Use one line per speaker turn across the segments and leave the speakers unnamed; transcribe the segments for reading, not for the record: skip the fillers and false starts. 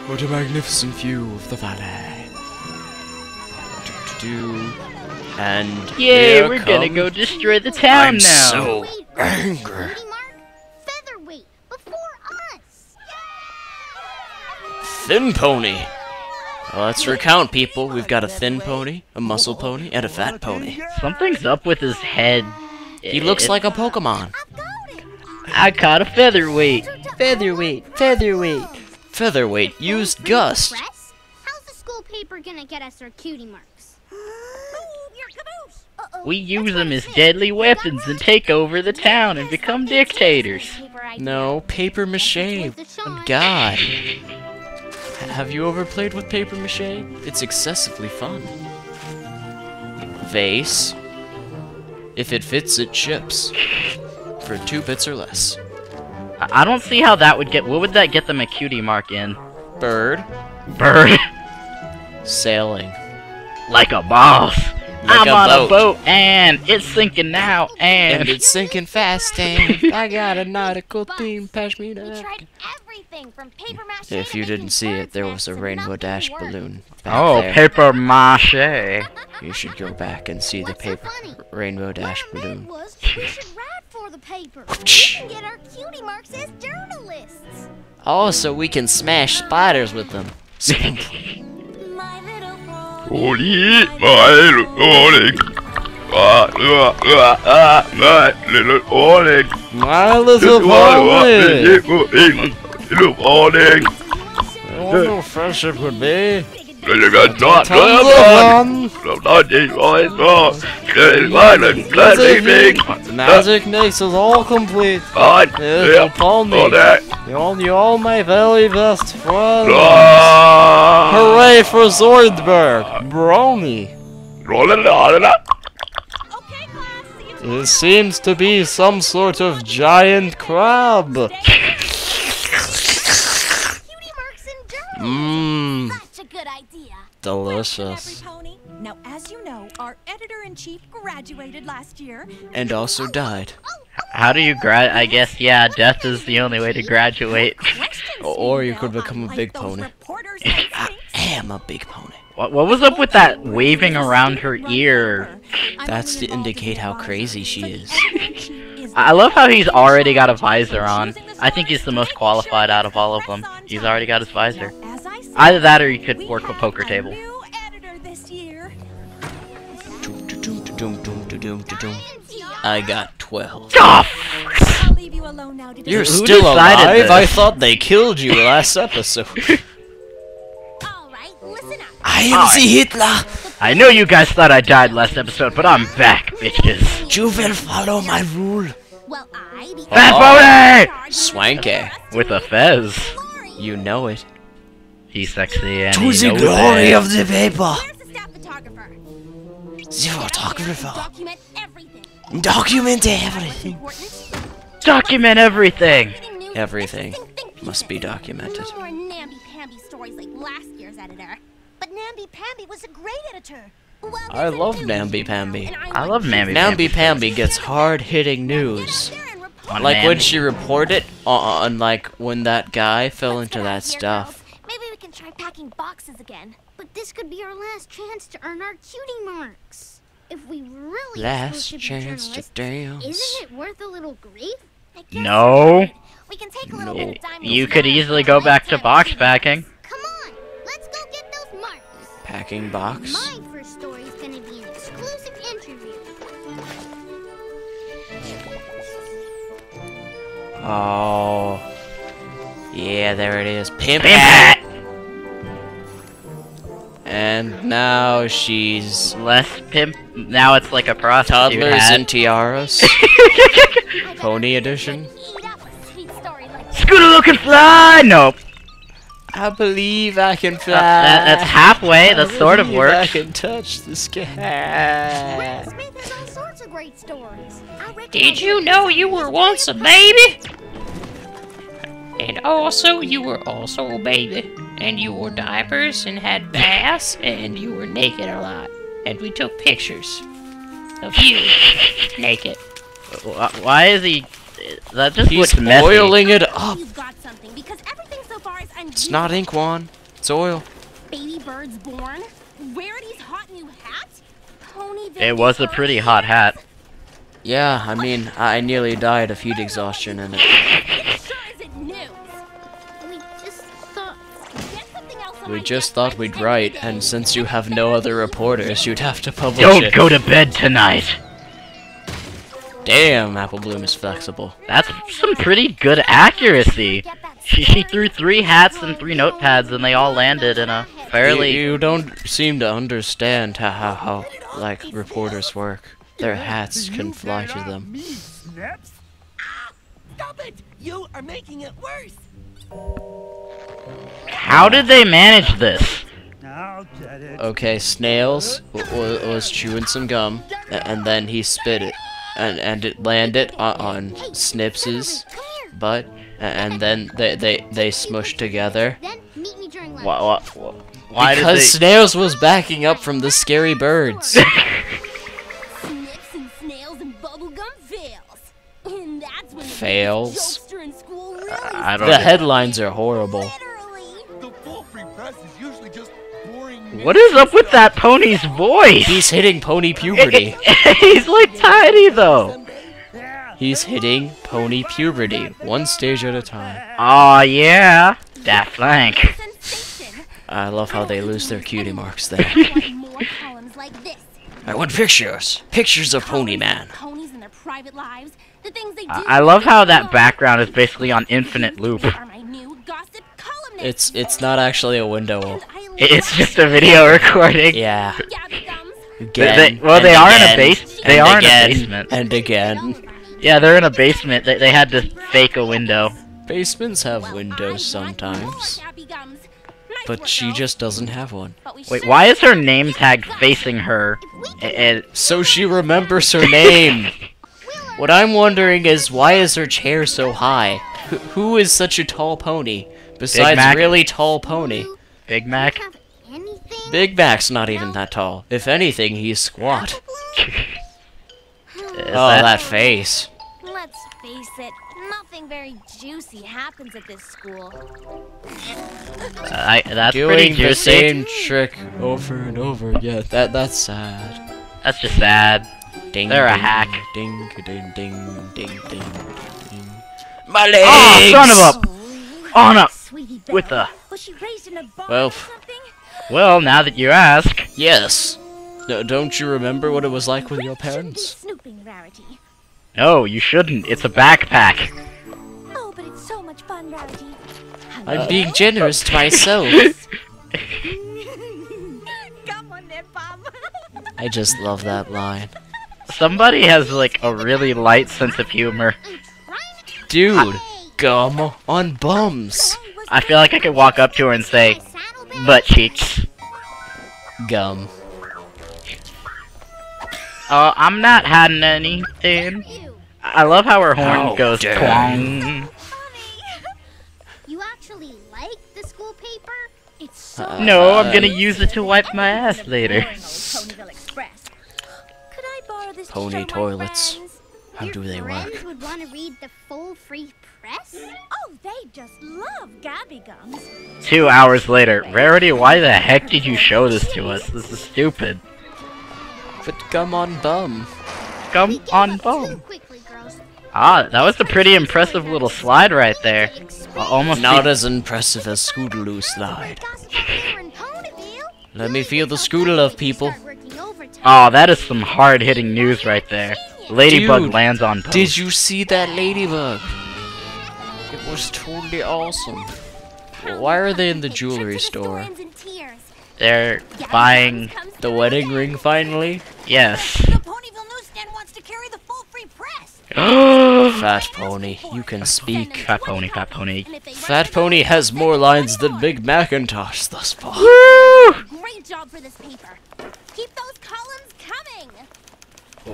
What a magnificent view of the valley. And
yay, we're gonna go destroy the town now.
So angry.
Featherweight before us.
Thin pony. Well, let's recount, people. We've got a thin pony, a muscle pony, and a fat pony.
Something's up with his head.
He looks like a Pokemon.
I caught a featherweight.
Featherweight, featherweight.
Featherweight used Gust.
How's the school paper gonna get us our cutie marks?
We use them as deadly weapons and take over the town and become dictators.
No, paper mache. God. Have you ever played with paper mache? It's excessively fun. Vase. If it fits, it ships. For 2 bits or less.
I don't see how that would get. What would that get them a cutie mark in?
Bird.
Bird.
Sailing.
Like a boss.
Like
I'm on a boat and it's sinking now and
it's sinking fast and I got a nautical theme. Pass me
We
that.
tried everything from paper mache.
If you didn't see it, there was a Rainbow Dash balloon back
oh,
there.
paper mache.
You should go back and see the paper Rainbow Dash balloon.
We should ride for the paper. We can get our cutie marks as journalists.
Also, we can smash spiders with them.
My little
Holy, my little pony. My little pony.
My little pony.
Little pony.
What no friendship would be. The magic mix is all complete. Little pony. You're all my very best friends. Hooray for Zoidberg! Brony! It seems to be some sort of giant crab. Mmm.
Such a good idea.
Delicious.
Now, as you know, our editor-in-chief graduated last year.
And also died.
How do you I guess, yeah, death is the only way to graduate.
Or you could become a big pony. I am a big pony.
What was up with that waving around her ear?
That's to indicate how crazy she is.
I love how he's already got a visor on. I think he's the most qualified out of all of them. He's already got his visor. Either that or he could work a poker table.
I got 12.
I'll leave you alone now to
You're
Who
still
decided
alive?
this?
I thought they killed you last episode.
All right, listen up.
I am the Hitler.
I know you guys thought I died last episode, but I'm back, bitches.
You will follow my rule.
Well, I the
Fat pony!
Swanky.
With a fez.
You know it.
He's sexy and
To
he
the
knows
glory
it.
of the paper.
Where's the staff photographer?
The photographer.
Document everything.
Document everything.
Important.
Document everything!
New.
Everything
Think.
must be documented.
No more namby-pamby stories like last year's editor. But namby-pamby was a great editor. Well,
I
there's a
love
new
namby-pamby.
editor, and
I love Namby
Namby-Pamby gets hard-hitting news.
On
Like when
Namby.
she reported on like when that guy fell into that stuff.
Maybe we can try packing boxes again. But this could be our last chance to earn our cutie marks. If we really
Last
supposed to be
chance to
journalists,
dance.
isn't it worth a little grief? I guess
No.
we can take a little bit of time.
You could easily go back to box packing.
Come on, let's go get those marks.
Packing box.
My first story is gonna be an exclusive interview.
Oh. Yeah, there it is. Pimp
Pimp
hat.
hat!
And now she's
Less pimp. Now it's like a prostitute
toddlers
hat.
and tiaras. Pony edition.
Eat up a sweet story like
Scooter looking fly! Nope.
I believe I can fly.
That's halfway. That sort of
I believe I
works.
can touch the sky.
Smith has all sorts of great stories.
Did you know you were once a baby? And also, you were also a baby. And you wore diapers and had baths and you were naked a lot. And we took pictures of you naked.
Why is he? That just
He's
looks messy.
boiling it up.
You've got something because everything so far is
It's not Inkwon. It's oil.
Baby birds born. Rarity's hot new hat. Ponyville.
It was a pretty hot hat.
Yeah, I mean, I nearly died of heat exhaustion in it.
It sure isn't news.
We just thought we'd write, and since you have no other reporters, you'd have to publish
Don't
it.
go to bed tonight.
Damn, Apple Bloom is flexible.
That's some pretty good accuracy. She threw 3 hats and 3 notepads, and they all landed in a fairly...
You don't seem to understand how like, reporters work. Their hats can fly to them.
Stop it! You are making it worse.
How did they manage this?
Okay, Snails was chewing some gum, and then he spit it, and it landed on Snips's butt, and then they smushed together.
Then meet me during lunch.
Why did they...
Because Snails was backing up from the scary birds.
Snips and snails and bubblegum fails. And that's when
Fails?
the jokester in school really
I don't
The
know.
headlines are horrible.
literally.
The full free press is usually just boring.
What is up with that pony's voice?
He's hitting pony puberty.
He's like tiny though.
He's hitting pony puberty, one stage at a time.
Aw, yeah. Daft Flank.
Sensation.
I love how they lose their cutie marks there.
I want more columns like this.
I want pictures. Pictures of Pony Man.
Ponies and their private lives. The things they do.
I love how that background is basically on infinite loop.
They are my new gossip columnists.
It's not actually a window.
It's just a video recording.
Yeah.
Gabby gums.
Again,
Well, they
and
are in a
again,
base. They
and
are in a
again,
basement.
And again.
Yeah, they're in a basement. They had to fake a window.
Basements have windows sometimes, but she just doesn't have one.
Wait, why is her name tag facing her? And
So she remembers her name. What I'm wondering is, why is her chair so high? Who is such a tall pony? Besides
Mac.
really tall pony.
Big Mac.
Have anything?
Big Mac's not even that tall. If anything, he's squat.
Is
Oh, that face.
Let's face it, nothing very juicy happens at this school.
that's pretty
Doing the
juicy.
same trick over and over again. That's sad.
That's just sad.
Ding,
They're a
ding,
hack.
Ding, ding, ding, ding, ding, ding. My legs!
Oh, son of a... On up!
Sweetie Belle,
With the...
was she raised in a barn
Well,
or something?
Well, now that you ask...
Yes. No, don't you remember what it was like with your
Shouldn't be
parents?
snooping, Rarity.
No, you shouldn't. It's a backpack.
Oh, but it's so much fun, Rarity.
I'm being generous to myself.
Come on there, Bob.
I just love that line.
Somebody has, like, a really light sense of humor.
Dude, gum on bums.
I feel like I could walk up to her and say, butt cheeks.
Gum.
I'm not hiding anything. I love how her horn
How
goes
dare
twang.
You actually like the school paper? It's so
No, I'm gonna use it to wipe my ass later.
Ponyville Express. Could I borrow this to
Pony
show my
toilets.
friends?
How
Your
do they work?
friends would want to read the full free press?
Oh, they just love Gabby gums.
2 hours later. Rarity, why the heck did you show this to us? This is stupid.
But gum on bum.
Come
We gave
on,
up too
bone.
quickly, girls.
Ah, that was a pretty impressive little slide right there. Almost
Not as impressive as Scootaloo slide.
Gossip up there in Ponyville.
Let me feel the Scootal of people.
Start working overtime.
Oh, that is some hard-hitting news right there. Ladybug
Dude,
lands on post.
Did you see that ladybug? It was totally awesome. Why are they in the jewelry store?
Historians in tears.
They're
Gabby
buying...
Gums comes
The
to
wedding
the
ring finally?
Yes.
The Ponyville newsstand wants to carry the full free press.
Fat Pony, you can speak.
Fat pony, fat pony.
And if they
Fat Pony has more lines than Big Macintosh thus far.
Woo!
Great job for this paper. Keep those columns coming.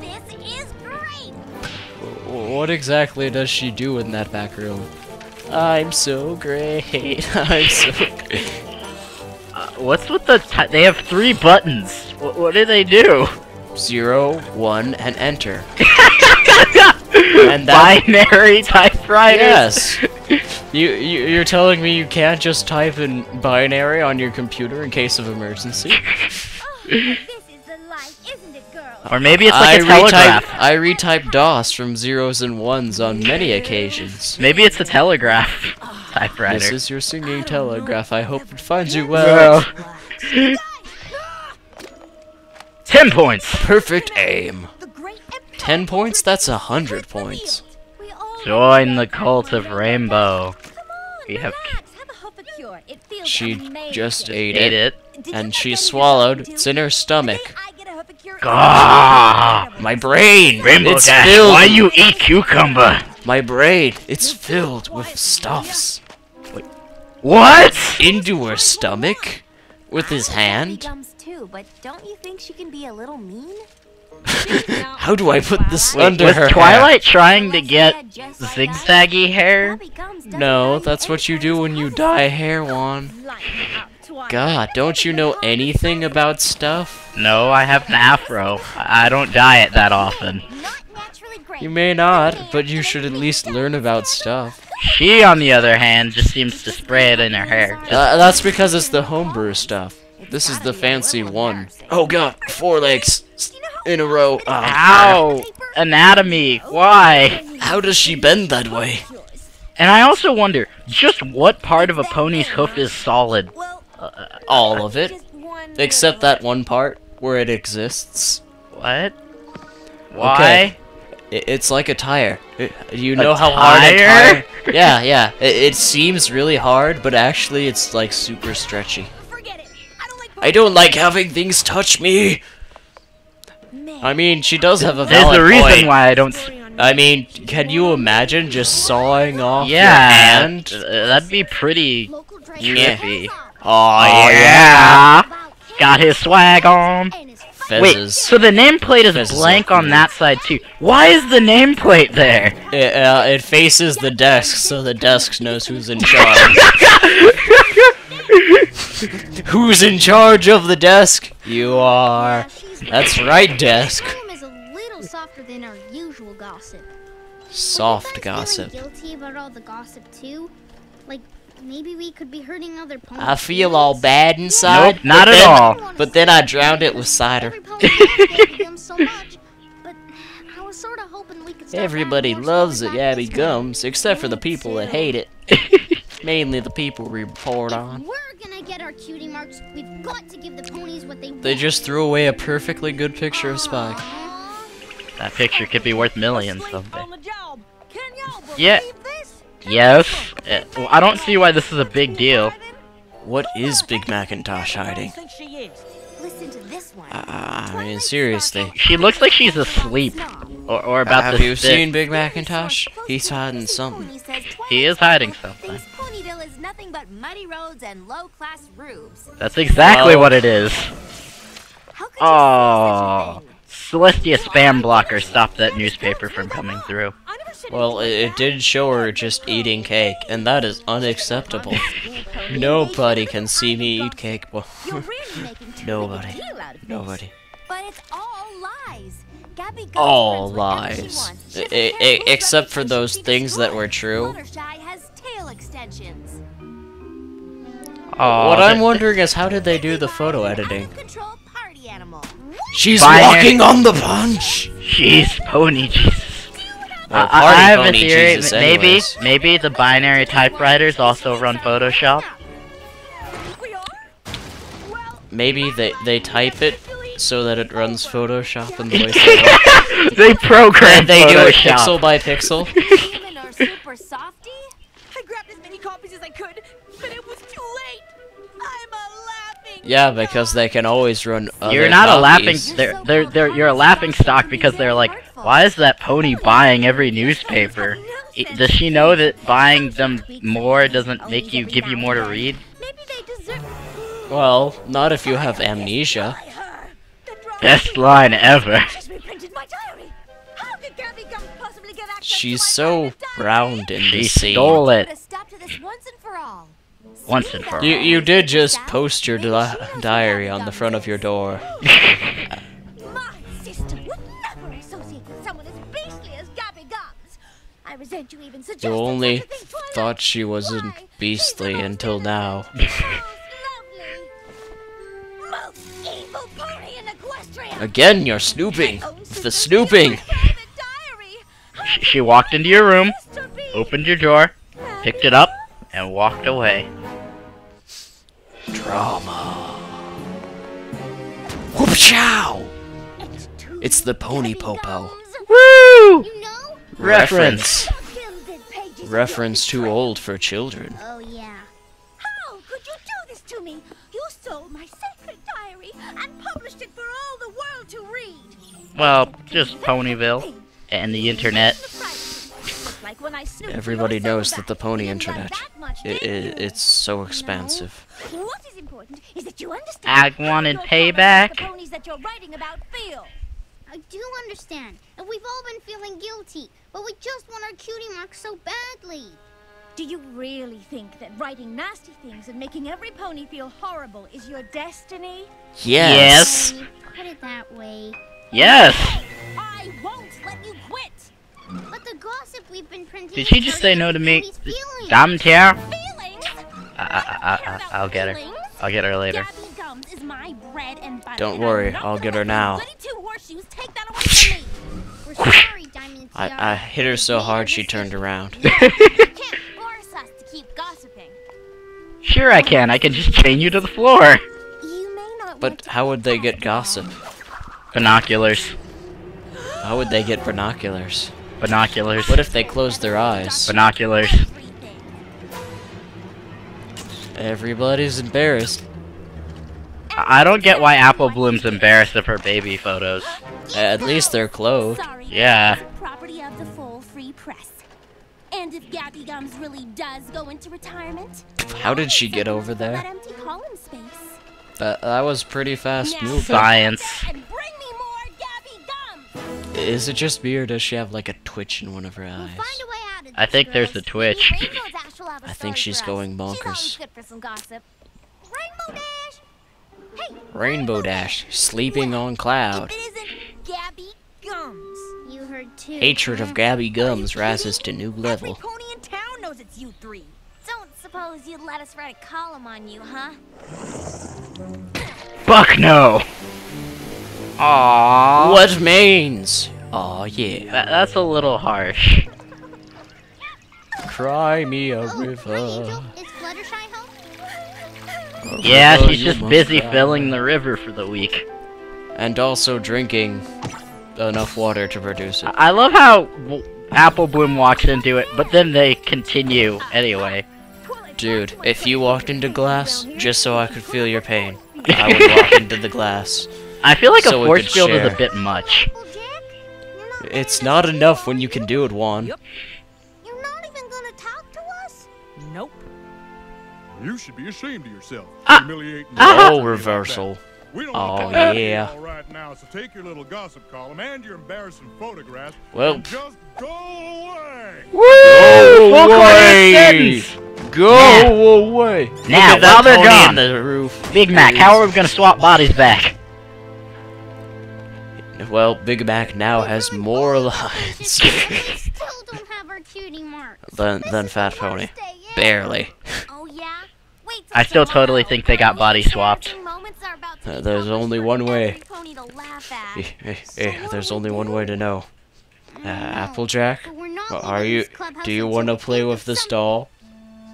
This is great.
What exactly does she do in that back room? I'm so great. I'm so great.
What's with the... They have 3 buttons. What do they do?
0, 1, and enter. And that,
Binary typewriters.
yes. You're telling me you can't just type in binary on your computer in case of emergency?
This is the life, isn't it, girl?
Or maybe it's like a telegraph.
I retype DOS from zeros and ones on many occasions.
Maybe it's a telegraph typewriter.
This is your singing telegraph. I hope it finds you well.
10 points.
Perfect aim. 10 points? That's 100 points.
Join the cult of Rainbow. We have.
She just ate
Ate
it,
it.
and she swallowed. It's in her stomach.
Ah,
My brain!
Rainbow
It's
Dash,
filled.
why you eat cucumber?
My brain! It's filled with stuffs.
What?
Into her stomach? With his hand?
Gums too, but don't you think she can be a little mean?
How do I put this
Wait,
under
was
her
Twilight trying to get zigzaggy hair?
hair? No, that's what you do when you dye hair, Juan. God, don't you know anything about stuff?
No, I have an afro. I don't dye it that often.
You may not, but you should at least learn about stuff.
She, on the other hand, just seems to spray it in her hair.
That's because it's the homebrew stuff. This is the fancy one. Oh god, 4 legs in a row. Oh,
Ow! Anatomy, why?
how does she bend that way?
And I also wonder, just what part of a pony's hoof is solid?
All of it. Except that one part where it exists.
What? Why?
It's like a tire. You know
A
how hard a
tire?
tire... Yeah. It seems really hard, but actually it's like super stretchy. I don't like having things touch me! I mean, she does have a
There's
valid
a reason
point.
why I don't...
I mean, can you imagine just sawing off your
Yeah,
hand?
that'd be pretty trippy.
Oh,
yeah! Got his swag on!
Fezzes.
Wait, so the nameplate is
Fezzes
blank
are
on that side too. Why is the nameplate there?
It faces the desk, so the desk knows who's in charge. Who's in charge of the desk? You are. That's right, desk.
Is a little softer than our usual gossip.
Soft gossip.
Guilty about all the gossip too. Like maybe we could be hurting other ponies.
I feel all bad inside.
Nope, not
but
at
then-
all.
But then I drowned it with cider.
Every pony loves them so much, but I was sort of hoping we could stop
Everybody
adding more
loves
sugar
it,
back
Yabby
this
Gums, except for the people that hate it. Mainly the people we report
way.
on.
If we're gonna get our cutie marks, we've got to give the ponies what they want.
They just threw away a perfectly good picture of Spike.
That picture could be worth millions someday.
On the job. Can y'all believe
Yeah.
this?
Yes. Well, I don't see why this is a big deal.
What is Big Macintosh hiding?
I think she is.
Listen to this one.
I mean, seriously.
She looks like she's asleep. Or about
Have
to
you
spit.
seen Big Macintosh? He's hiding something.
He is hiding something.
Thinks Ponyville is nothing but muddy roads and low-class roofs.
That's exactly
Well-
what it is.
How could
Oh, Celestia spam blocker stopped that newspaper from coming through.
I never said
Well, it did show her just eating cake, and that is unacceptable. Nobody can see me eat cake. Well,
You're really making too
Nobody.
big a deal out of this.
nobody.
But it's all lies. Gabby goes
All
runs whatever she
lies.
wants. She doesn't care who's
Except for
reputation
those
she
things that were
destroys.
true.
Fluttershy has tail extensions.
Oh,
What I'm wondering is how did they do the photo
Out of
editing?
control party animal.
She's
Binary-
walking on the punch!
She's Pony Jesus.
Well,
I
party
have a
pony
theory.
Jesus
Maybe,
anyways.
maybe the binary typewriters also run Photoshop.
we are? Well,
Maybe they type it so that it runs Photoshop in the way they want.
They program
And they do it
Photoshop.
pixel by pixel.
Even our super softy.
I grabbed as many copies as I could, but it was too late. I'm a laughing.
Yeah, because they can always run other
You're not a laughing.
copies.
You're a laughing stock because they're like, why is that pony buying every newspaper? Does she know that buying them more doesn't make you give you more to read?
Maybe they deserve.
Well, not if you have amnesia.
Best line ever.
She's reprinted my diary. How could Gabby Gum possibly get access
She's
to my
so
private diary?
round in
She
this scene.
stole
Put
it.
a stop to this once and for all.
Once and for all.
You did just post your diary on the front of your door.
My sister would never associate with someone as beastly as Gabby Gums. I resent you even suggesting
only
such a thing, Twilight.
thought she wasn't beastly until now. Again, you're snooping. With the snooping.
She walked into your room, opened your drawer, picked it up, and walked away.
Drama. Whoop chow! It's the Pony Popo.
Woo!
You know?
Reference.
Reference too old for children.
Oh, yeah.
How could you do this to me? You stole my sacred diary and published it for all the world to read.
Well, just Ponyville and the internet.
Like when I snooped
Everybody
through your
knows
server
that the Pony
back. You didn't
Internet,
love that much, did you?
it's so expansive.
What is important is that you understand
I wanted
how your
payback.
The ponies that you're writing about feel.
I do understand, and we've all been feeling guilty, but we just want our cutie marks so badly.
Do you really think that writing nasty things and making every pony feel horrible is your destiny?
Yes.
When you put it that way.
Yes.
I won't let you quit.
But the gossip we've been printing.
Did she just say no to me?
Ponies' feelings.
Damn tear.
Feelings?
I'll get her. I'll get her later.
Gabby Gums is my bread and butter.
Don't
and I'm
worry,
not
I'll
gonna
get her
let
now.
you goody two horseshoes take that away from me.
We're sorry, Diamond
I
Tiara.
hit her so hard she turned around.
You can't force us to keep gossiping.
Sure I can. I can just chain you to the floor.
You may not want
But
to
how would they get
talk
gossip?
Binoculars.
How would they get binoculars?
Binoculars.
What if they closed their eyes?
Binoculars.
everything.
Everybody's embarrassed.
I don't get why Apple Bloom's embarrassed of her baby photos.
At least they're clothed.
Sorry,
Yeah.
it's the property of the full free press. And if Gabby Gums really does go into retirement,
How did she get over
that
there?
empty column space.
That was pretty fast
Now
moving.
Science.
And bring me more Gabby Gums.
Is it just me or does she have like a twitch in one of her
We'll
eyes?
find a way out of this,
I think there's
girls.
a twitch.
Maybe Rainbow Dash will have a
I think
story
she's
for us.
going
She's always
bonkers.
good for some gossip. Rainbow Dash! Hey!
Rainbow Dash, sleeping on cloud.
If it isn't Gabby Gums.
You heard too.
Hatred of Gabby Gums rises to new
Every
level.
pony in town knows it's you three.
Don't suppose you'd let us write a column on you, huh?
Fuck no. Aww.
What means? Aw, yeah.
That's a little harsh.
Cry me a
Oh, hi,
river.
Angel. Is Fluttershy home?
A
Yeah,
river
she's
you
just
must
busy
cry.
filling the river for the week.
And also drinking enough water to produce it.
I love how Apple Bloom walks into it, but then they continue anyway.
Dude, if you walked into glass, just so I could feel your pain, I would walk into the glass.
I feel like
So
a
we
force
could
field is
share.
a bit much.
Applejack? You're
It's not enough when you can do it, Juan.
You're not even gonna talk to us?
Nope. You should be ashamed of yourself.
Ah.
Humiliating
Oh,
somebody like
reversal.
that. We don't
Oh,
want that
yeah.
all right now, so take your little gossip column and your embarrassing photographs
Well-
and just go away.
Woo! Full
away!
sentence!
Go away! Look
Now,
at that
while they're
pony
gone.
on the roof.
Big Mac, how are we gonna swap bodies back?
Well, Big Mac now has more lines
We still don't have our cutie marks.
than Fat Pony. Barely.
Oh yeah? Wait
I
till
still totally
tomorrow.
think they got body swapped.
Embarrassing moments are about to be
There's
published
only
for
one way.
every pony to laugh at.
There's only one way to know.
I don't know.
Applejack,
But we're not
are
leaving
you?
this clubhouse
Do you
until
want to
we
play
think
with
of
this
something.
doll?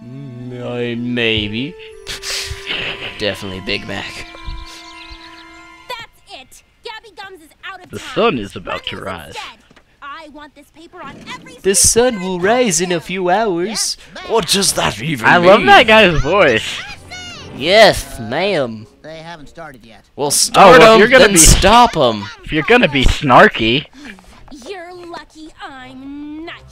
Maybe. Definitely Big Mac.
That's it. Gabby Gums is out of
The
town.
sun is about to
Write us
rise.
instead. I want this paper on every
The
street
sun
corner
will
in
rise in a
town.
few hours. What does that even
I
mean?
love that guy's voice.
Yes, ma'am.
They haven't started yet.
We'll start
well, if
'em,
you're gonna
then
be-
stop 'em.
If you're gonna be snarky.
You're lucky I'm nice.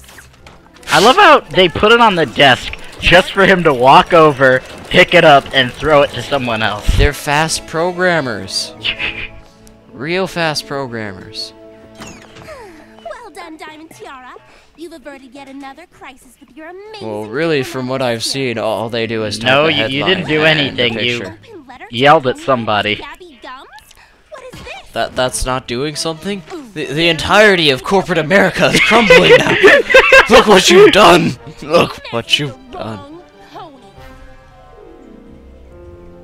I love how they put it on the desk just for him to walk over, pick it up, and throw it to someone else.
They're fast programmers. Real fast programmers.
Well done, Diamond Tiara. You've averted yet another crisis with your amazing.
Well, really, from what I've seen, all they do is type
No,
a
you
headline
didn't do
and a
anything, you-
picture.
Open letter to
Yelled at
Pony
somebody.
Gabby Gums? What is this?
That's not doing something? The entirety of corporate America is crumbling now. Look what you've done! Look what you've done.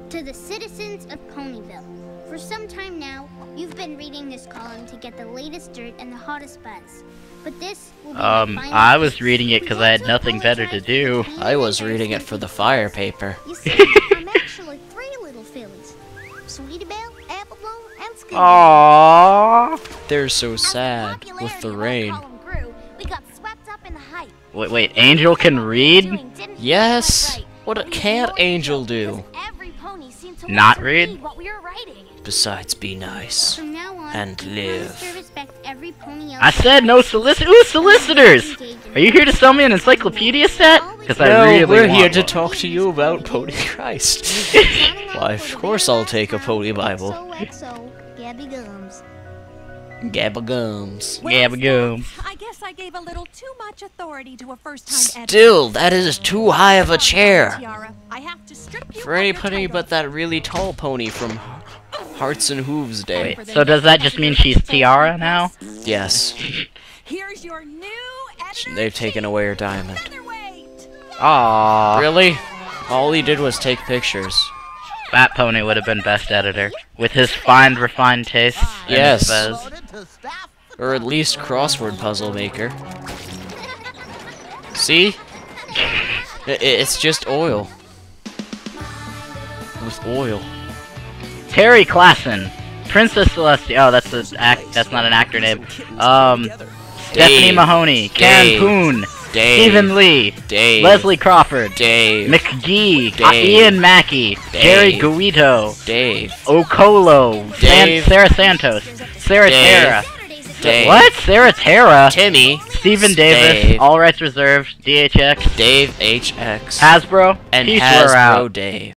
To the citizens of Ponyville, for some time now, you've been reading this column to get the latest dirt and the hottest buzz. But this will be the final
I was reading it because I had nothing better to do.
I was reading it for the fire paper.
You see, I'm actually 3 little fillies. Sweetie-Belle, Apple-Bloom, and Scooby.
Aww.
They're so sad with the rain.
We got swept up in the hype.
Wait, Angel can read?
Yes! What can't Angel do?
Every pony seemed to
Not
want to
read?
what we were writing.
Besides, be nice.
From now on,
And
you
live.
promise to respect every pony
I said no solicitors! Are you here to sell me an encyclopedia set? Because I really
we're here
want
to
one.
talk to you about Pony Christ. Why, of course I'll take a Pony Bible.
XOXO, Gabby Gums.
Gabba gums.
Gabagoo.
I guess I gave a little too much authority to a first-time editor.
Still, that is too high of a chair.
Tiara, I have to strip you
For
of
any
your
pony
title.
but that really tall pony from Hearts and Hooves Day.
Wait, so does that just mean she's Tiara now?
Yes,
Here's your new editor.
they've taken away her diamond.
Featherweight.
Aww.
Really? All he did was take pictures.
Fat Pony would have been best editor. With his fine, refined taste. and his
Yes.
fez.
Or at least crossword puzzle maker. See? It's just oil. With oil.
Terry Klassen. Princess Celestia. Oh, that's not an actor name. Stephanie Mahoney. Can
Dave.
Poon.
Dave.
Stephen Lee.
Dave.
Leslie Crawford.
Dave.
McGee.
Dave.
Ian Mackey. Jerry
Dave.
Guido.
Dave.
Okolo.
Dave.
Sarah Santos. Sarah
Dave.
Tara.
Dave.
What? Sarah Tara?
Timmy.
Stephen Davis.
Dave.
All rights reserved. DHX.
Dave HX.
Hasbro.
And
Peace, we're
Hasbro
out.
Dave.